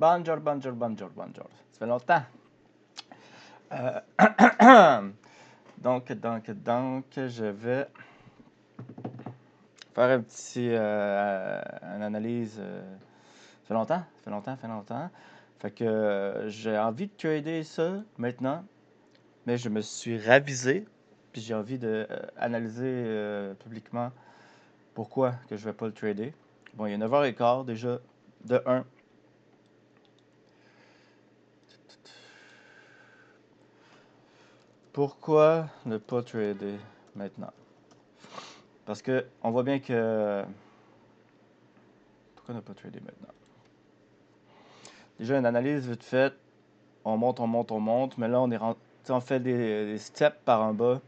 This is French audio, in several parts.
Bonjour, bonjour, bonjour, bonjour. Ça fait longtemps. Donc, je vais faire un petit, une analyse. Ça fait longtemps, ça fait longtemps. Fait que j'ai envie de trader ça maintenant, mais je me suis ravisé, puis j'ai envie de analyser publiquement pourquoi que je vais pas le trader. Bon, il est 9h15 déjà, de 1. Pourquoi ne pas trader maintenant? Parce que on voit bien que... Pourquoi ne pas trader maintenant? Déjà, une analyse vite faite. On monte. Mais là, on fait des steps par en bas.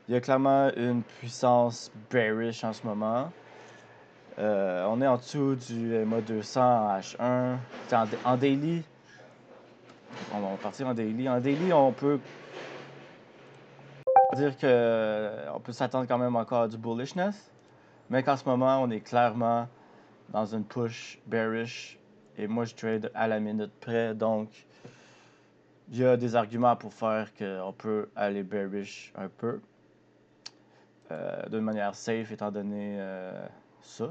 Il y a clairement une puissance bearish en ce moment. On est en dessous du MA 200 en H1. En daily, on va partir en daily. En daily, on peut dire que on peut s'attendre quand même encore à du bullishness. Mais qu'en ce moment, on est clairement dans une push bearish. Et moi, je trade à la minute près. Donc, il y a des arguments pour faire qu'on peut aller bearish un peu. D'une manière safe, étant donné ça.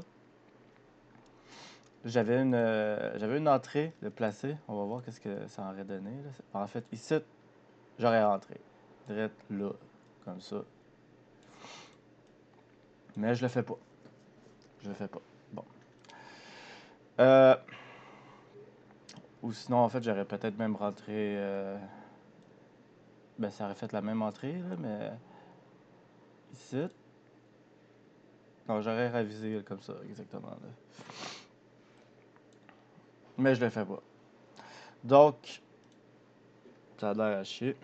J'avais une entrée de placer. On va voir qu'est-ce que ça aurait donné. Là. En fait, ici, j'aurais entré. Direct là, comme ça. Mais je le fais pas. Bon. Ou sinon, en fait, j'aurais peut-être même rentré... Ben, ça aurait fait la même entrée, là, mais... Ici. Non, j'aurais révisé comme ça, exactement. Là. Mais je le fais pas. Donc, ça a l'air à chier.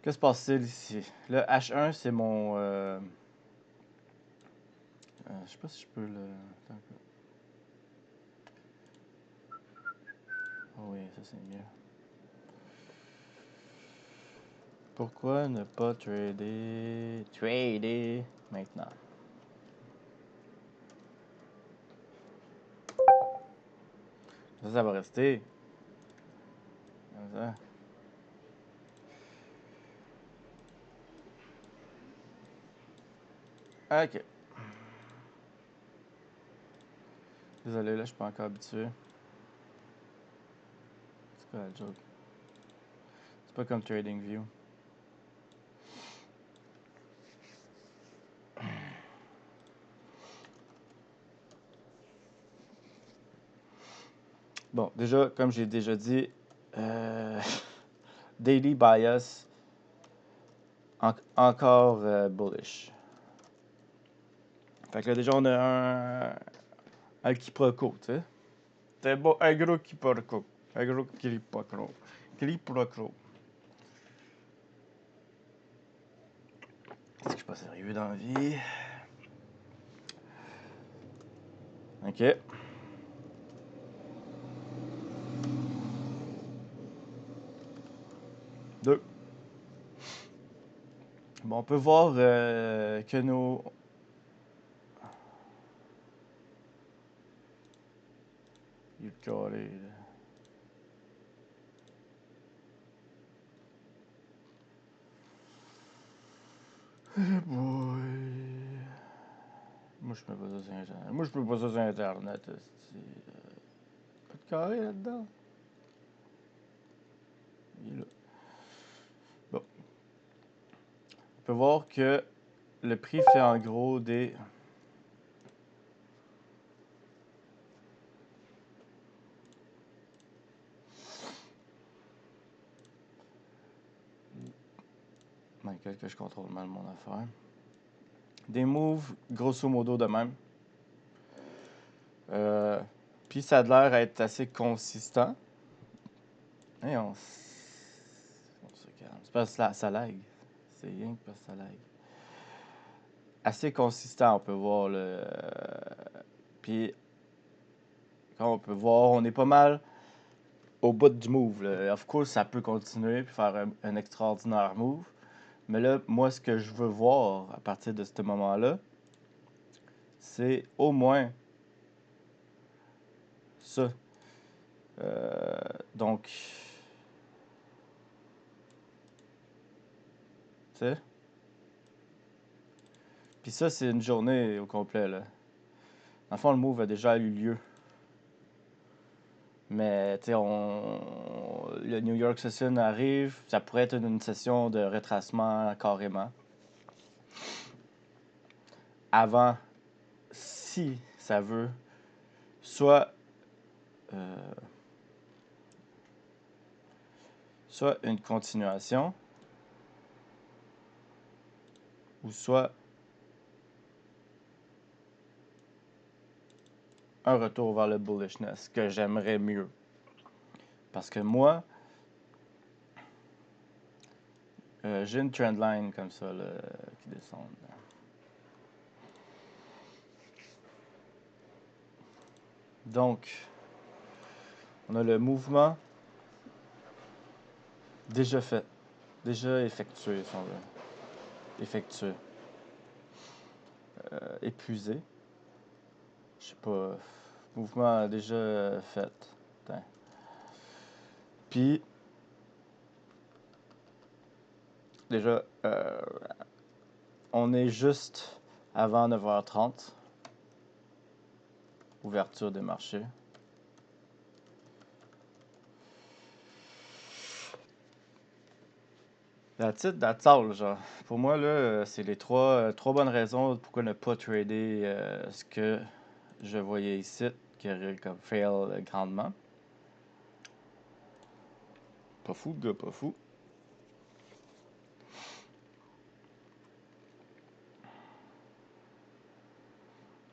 Que se passe-t-il ici? Le H1, c'est mon... je sais pas si je peux le... Oh oui, ça c'est mieux. Pourquoi ne pas trader maintenant? Ça va rester. Comme ça. Ok. Désolé, là, je suis pas encore habitué. C'est quoi la joke? C'est pas comme TradingView. Bon, déjà, comme j'ai déjà dit, daily bias, encore bullish. Fait que là, déjà, on a un quiproquo, tu sais. C'est bon, un gros quiproquo. Un gros quiproquo. Quiproquo. Est-ce que je suis pas sérieux dans la vie? Ok. Deux. Bon, on peut voir que nos... Il est carré, là. Eh boy. Moi, je mets pas ça sur Internet. Moi, je mets pas ça sur Internet. Pas de carré là-dedans. Il est là. Bon. On peut voir que le prix fait en gros des... Michael, que je contrôle mal mon affaire. Des moves, grosso modo, de même. Puis ça a l'air d'être assez consistant. Et on se calme. C'est parce que ça lag. C'est rien que parce que ça lag. Assez consistant, on peut voir. Puis, quand on peut voir, on est pas mal au bout du move. Là. Of course, ça peut continuer puis faire un extraordinaire move. Mais là, moi, ce que je veux voir à partir de ce moment-là, c'est au moins ça. Donc, tu sais. Puis ça, c'est une journée au complet, là. Dans le fond, le move a déjà eu lieu. Mais, tu sais, le New York Session arrive, ça pourrait être une session de retracement carrément. Avant, si ça veut, soit, soit une continuation, ou soit un retour vers le bullishness, que j'aimerais mieux. Parce que moi, j'ai une trendline comme ça là, qui descend. Donc, on a le mouvement déjà fait, déjà effectué, si on veut. Effectué. Épuisé. Je sais pas. Mouvement déjà fait. Putain. Puis, déjà, on est juste avant 9h30. Ouverture des marchés. That's all, genre. Pour moi, là, c'est les trois bonnes raisons pourquoi ne pas trader ce que je voyais ici, qui aurait comme fail grandement. Pas fou, le gars, pas fou.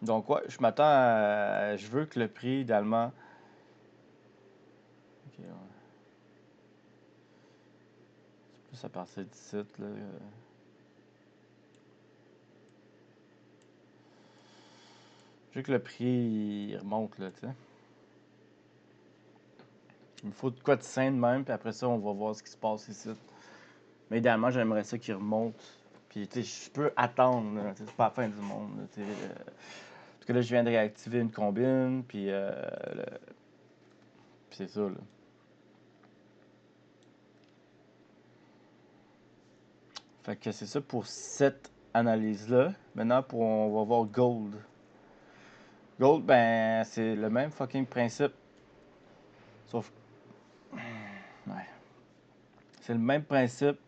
Donc, ouais, je m'attends à. Je veux que le prix, idéalement. Ok, ouais. C'est plus à partir d'ici, là. Je veux que le prix il remonte, là, tu sais. Il me faut de quoi de sain de même, puis après ça, on va voir ce qui se passe ici. Mais idéalement, j'aimerais ça qu'il remonte. Puis, tu sais, je peux attendre, là, c'est pas la fin du monde, là, tu sais. Parce que là, je viens de réactiver une combine, puis c'est ça, là. Fait que c'est ça pour cette analyse-là. Maintenant, on va voir Gold. Gold, ben, c'est le même fucking principe. Sauf ouais. C'est le même principe.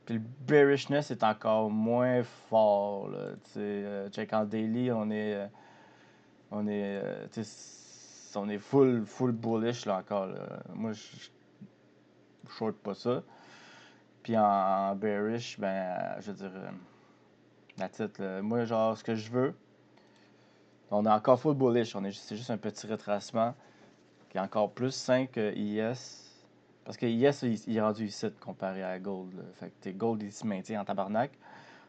Puis le bearishness est encore moins fort, là. Tu sais, check en daily, on est tu sais, on est full bullish, là, encore, là. Moi, je short pas ça. Puis en bearish, ben, je veux dire, that's it, là. Moi, genre, ce que je veux, on est encore full bullish. C'est juste un petit retracement qui est encore plus sain que IS. Parce que IS, il est rendu ici comparé à Gold, là. Fait que Gold, il se maintient en tabarnak.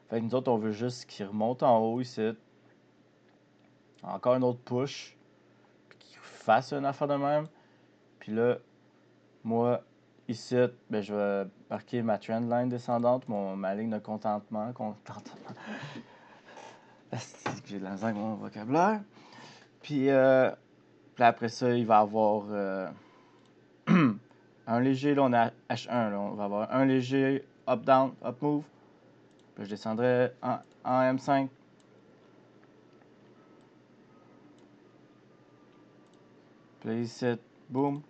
Fait que nous autres, on veut juste qu'il remonte en haut ici. Encore une autre push. Puis qu'il fasse une affaire de même. Puis là, moi, ici, ben, je vais marquer ma trendline descendante, ma ligne de contentement. J'ai de la misère avec mon vocabulaire. Puis après ça, il va avoir un léger, là, on a H1, là, on va avoir un léger up-down, up-move. Puis je descendrai en M5. Puis là, ici, boum.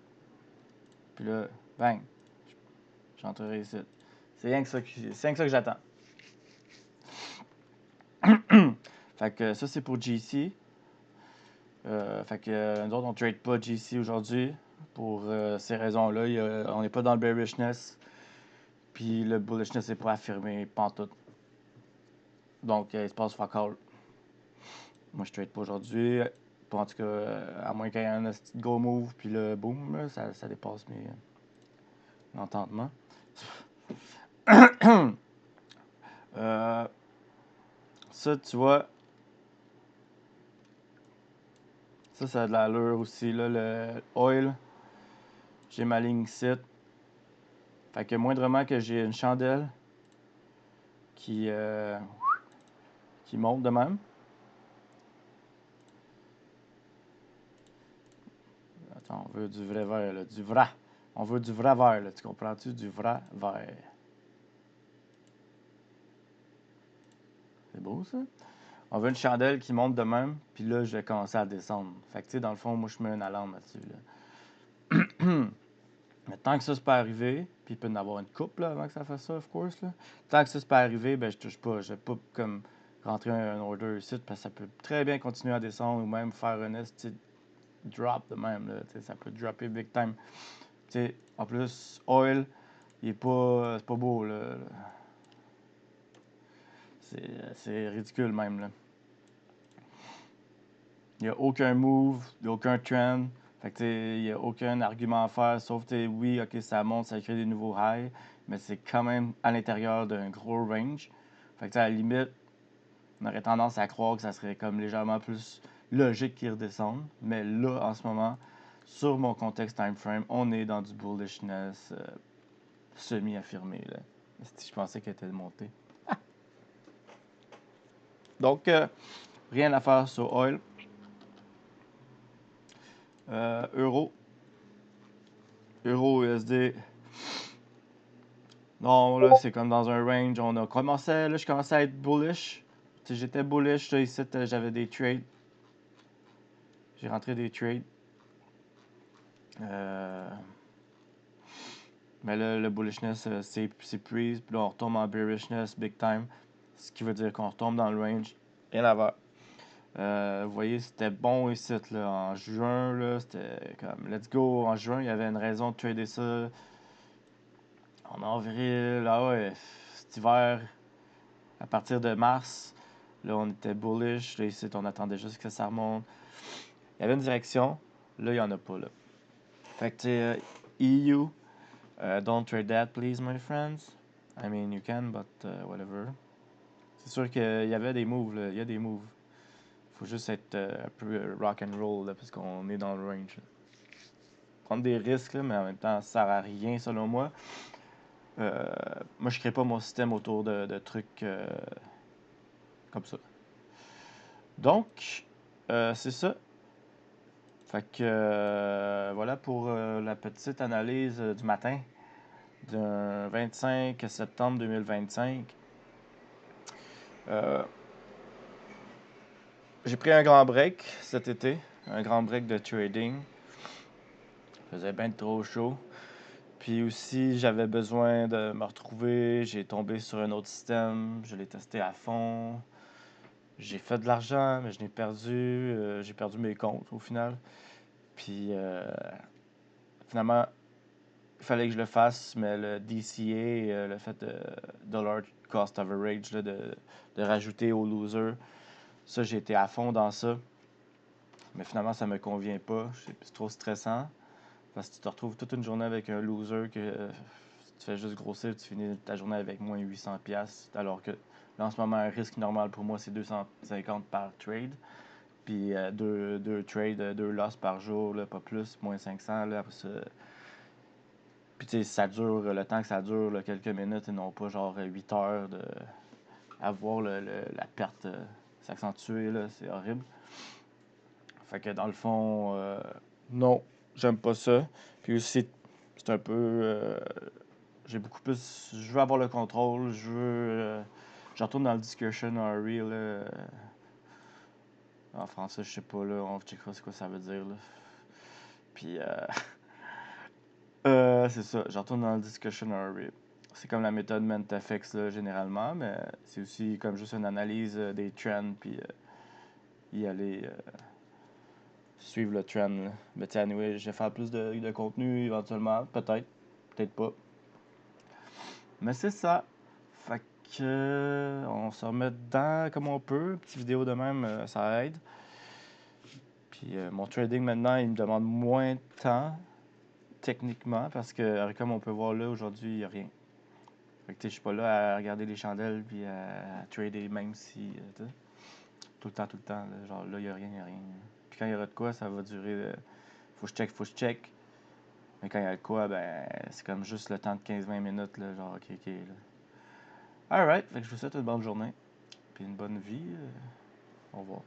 Puis là, bang. J'entrerai ici. C'est rien que ça que j'attends. Fait que ça, c'est pour GC. Fait que nous autres, on trade pas GC aujourd'hui. Pour ces raisons-là, on n'est pas dans le bearishness. Puis le bullishness n'est pas affirmé pantoute. Donc, il se passe fuck all. Moi, je trade pas aujourd'hui. En tout cas, à moins qu'il y ait un go move, puis là, boum, là, ça dépasse mes entendements. Ça, tu vois, ça a de l'allure aussi, là, le oil. J'ai ma ligne ici. Fait que moindrement que j'ai une chandelle qui monte de même. On veut du vrai vert, là, du vrai. On veut du vrai vert, là, tu comprends-tu? Du vrai vert. C'est beau, ça? On veut une chandelle qui monte de même, puis là, je vais commencer à descendre. Fait que, tu sais, dans le fond, moi, je mets une alarme là-dessus, là. Mais tant que ça, c'est pas arrivé, puis il peut y en avoir une couple, là, avant que ça fasse ça, of course, là. Tant que ça, c'est pas arrivé, ben, je touche pas. Je vais pas, comme, rentrer un order ici, parce que ça peut très bien continuer à descendre, ou même faire un esti drop de même, là. Tu sais, ça peut dropper big time. Tu sais, en plus, oil, il est pas... c'est pas beau, là. C'est ridicule, même, là. Il n'y a aucun move, il n'y a aucun trend. Fait que, il n'y a aucun argument à faire, sauf, oui, ok, ça monte, ça crée des nouveaux highs, mais c'est quand même à l'intérieur d'un gros range. Fait que, à la limite, on aurait tendance à croire que ça serait comme légèrement plus logique qu'il redescende. Mais là, en ce moment, sur mon contexte time frame, on est dans du bullishness semi-affirmé, là. Je pensais qu'elle était montée. Donc, rien à faire sur oil. Euro. Euro USD. Non, là, c'est comme dans un range. On a commencé, là, je commençais à être bullish. Tu sais, j'étais bullish, là, ici, j'avais des trades. J'ai rentré des trades. Mais là, le bullishness s'épuise. Puis là, on retombe en bearishness big time. Ce qui veut dire qu'on retombe dans le range. Rien à voir. Vous voyez, c'était bon ici, là. En juin, là, c'était comme, let's go. En juin, il y avait une raison de trader ça. En avril, là, ouais, cet hiver, à partir de mars, là, on était bullish. Là, ici, on attendait juste que ça remonte. Il y avait une direction. Là, il n'y en a pas, là. Fait que, tu sais, EU, don't trade that, please, my friends. I mean, you can, but whatever. C'est sûr qu'il y avait des moves, là. Il y a des moves. Faut juste être un peu rock and roll, là, parce qu'on est dans le range, là. Prendre des risques, là, mais en même temps, ça sert à rien, selon moi. Moi, je crée pas mon système autour de trucs comme ça. Donc, c'est ça. Fait que voilà pour la petite analyse du matin d'un 25 septembre 2025. J'ai pris un grand break cet été, un grand break de trading. Il faisait bien trop chaud. Puis aussi, j'avais besoin de me retrouver. J'ai tombé sur un autre système. Je l'ai testé à fond. J'ai fait de l'argent, mais je l'ai perdu. J'ai perdu mes comptes au final. Puis finalement, il fallait que je le fasse, mais le DCA, le fait de dollar cost average, là, de rajouter au loser, ça, j'ai été à fond dans ça. Mais finalement, ça me convient pas. C'est trop stressant. Parce que tu te retrouves toute une journée avec un loser que tu fais juste grossir, tu finis ta journée avec moins 800$. Alors que là, en ce moment, un risque normal pour moi, c'est 250 par trade. Puis deux trades, deux losses par jour, là, pas plus, moins 500. Là, après ça. Puis tu sais, ça dure, le temps que ça dure, là, quelques minutes et non pas genre 8 heures de avoir la perte s'accentuer, là, c'est horrible. Fait que dans le fond, non, j'aime pas ça. Puis aussi, c'est un peu. J'ai beaucoup plus. Je veux avoir le contrôle, je veux. Je retourne dans le discretionary, là. En français, je sais pas, là. On checkera c'est quoi ça veut dire, là. Puis, c'est ça, je retourne dans le discretionary. C'est comme la méthode Mentafex, là, généralement, mais c'est aussi comme juste une analyse des trends, puis y aller. Suivre le trend. Là. Mais tu anyway, je vais faire plus de contenu éventuellement. Peut-être. Peut-être pas. Mais c'est ça. Fait que on se remet dedans comme on peut. Petite vidéo de même, ça aide. Puis mon trading maintenant, il me demande moins de temps techniquement parce que comme on peut voir là aujourd'hui, il n'y a rien. Fait que je suis pas là à regarder les chandelles puis à trader même si tout le temps. Là, genre là, il n'y a rien, il n'y a rien. Puis quand il y aura de quoi, ça va durer. Faut que je check. Mais quand il y a de quoi, ben, c'est comme juste le temps de 15-20 minutes, là, genre, ok, là. Alright, fait que je vous souhaite une bonne journée, puis une bonne vie. Au revoir.